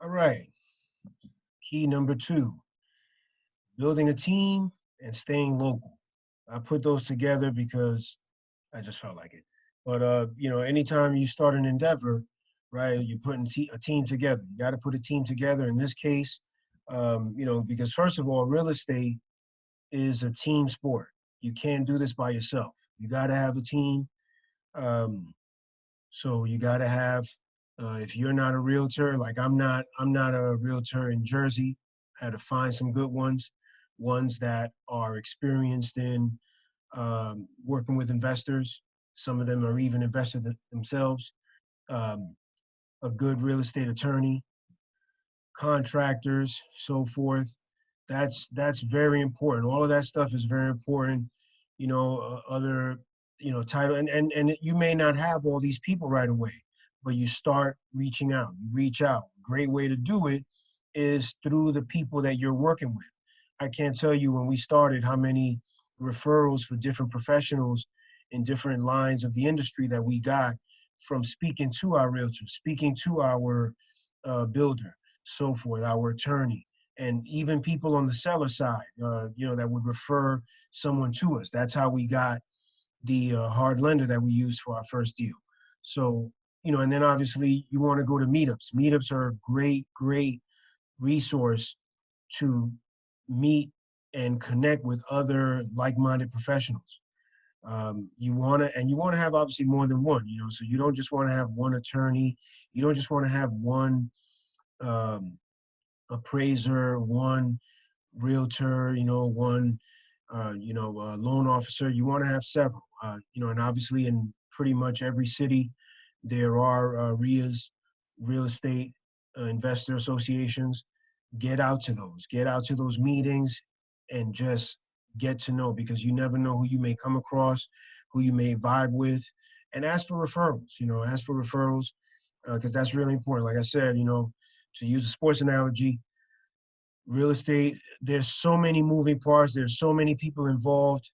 All right. Key number two, building a team and staying local. I put those together because I just felt like it. But anytime you start an endeavor, right, you're putting a team together. You got to put a team together. In this case, because first of all, real estate is a team sport. You can't do this by yourself. You got to have a team. Um, so you got to have. If you're not a realtor, like I'm not a realtor in Jersey. Had to find some good ones that are experienced in working with investors. Some of them are even investors themselves. Um, a good real estate attorney, contractors, so forth. That's very important. All of that stuff is very important. Other title and you may not have all these people right away, but you start reaching out. You reach out. Great way to do it is through the people that you're working with. I can't tell you when we started how many referrals for different professionals in different lines of the industry that we got from speaking to our realtor, speaking to our builder, so forth, our attorney, and even people on the seller side, that would refer someone to us. That's how we got the hard lender that we used for our first deal. So, and then obviously you want to go to meetups. Meetups are a great resource to meet and connect with other like-minded professionals. You want to have obviously more than one, so you don't just want to have one attorney. You don't just want to have one um, appraiser, one realtor, one loan officer. You want to have several, and obviously in pretty much every city there are RIAs, real estate investor associations. Get out to those meetings, and just get to know, because you never know who you may come across, who you may vibe with, and ask for referrals. Ask for referrals, because that's really important. Like I said, to use a sports analogy, real estate, there's so many moving parts, there's so many people involved.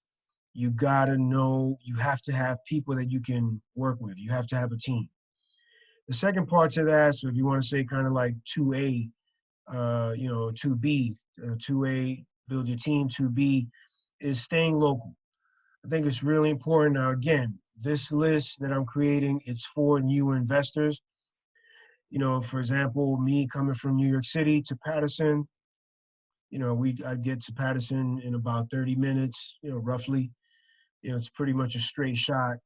You gotta know, you have to have people that you can work with. You have to have a team. The second part to that, so if you want to say kind of like 2A, 2B, 2A, build your team, 2B is staying local. I think it's really important. Now, again, this list that I'm creating, it's for new investors. For example, me coming from New York City to Patterson, I'd get to Patterson in about 30 minutes, roughly. It's pretty much a straight shot.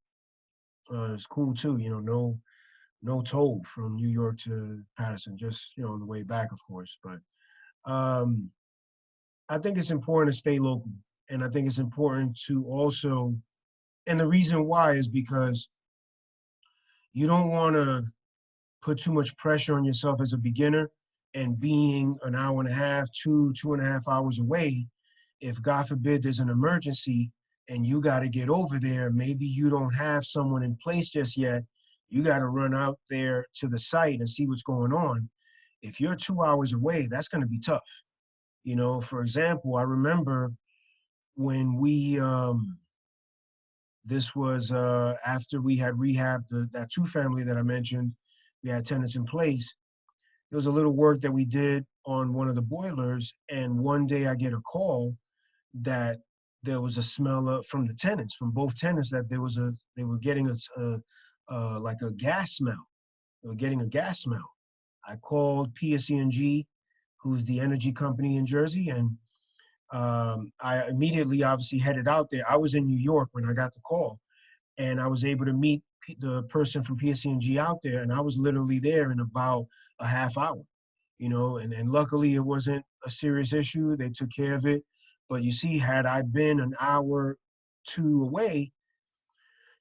It's cool too, no toll from New York to Patterson, just on the way back, of course. But um, I think it's important to stay local, and I think it's important to also, and the reason why is because you don't want to put too much pressure on yourself as a beginner, and being an hour and a half, 2.5 hours away. If God forbid there's an emergency and you got to get over there, maybe you don't have someone in place just yet. You got to run out there to the site and see what's going on. If you're 2 hours away, that's going to be tough. For example, I remember when this was after we had rehabbed that two family that I mentioned, we had tenants in place. There was a little work that we did on one of the boilers, and one day I get a call that there was a smell from the tenants, from both tenants, that they were getting like a gas smell. They were getting a gas smell. I called PSE&G, who's the energy company in Jersey, and I immediately obviously headed out there. I was in New York when I got the call, and I was able to meet the person from PSE&G out there, and I was literally there in about a half hour. And luckily it wasn't a serious issue. They took care of it. But you see, had I been an hour, two away,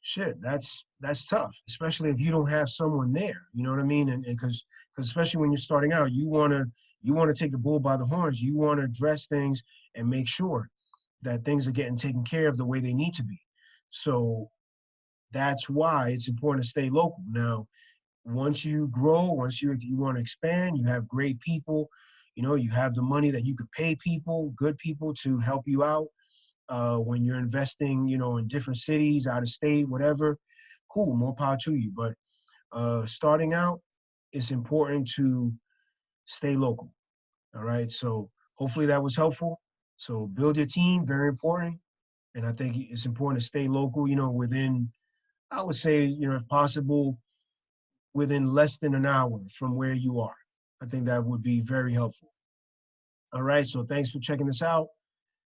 shit, that's tough, especially if you don't have someone there. You know what I mean? And because especially when you're starting out, you want to take the bull by the horns. You want to address things and make sure that things are getting taken care of the way they need to be. So that's why it's important to stay local. Now, once you grow, once you want to expand, you have great people, you have the money that you could pay people, good people to help you out when you're investing, in different cities, out of state, whatever. Cool, more power to you. But starting out, it's important to stay local. All right. So hopefully that was helpful. So build your team, very important. And I think it's important to stay local, within, I would say, if possible, within less than an hour from where you are. I think that would be very helpful. All right. So thanks for checking this out.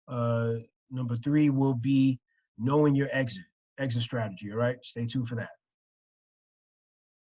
Uh, Number 3 will be knowing your exit strategy. All right. Stay tuned for that.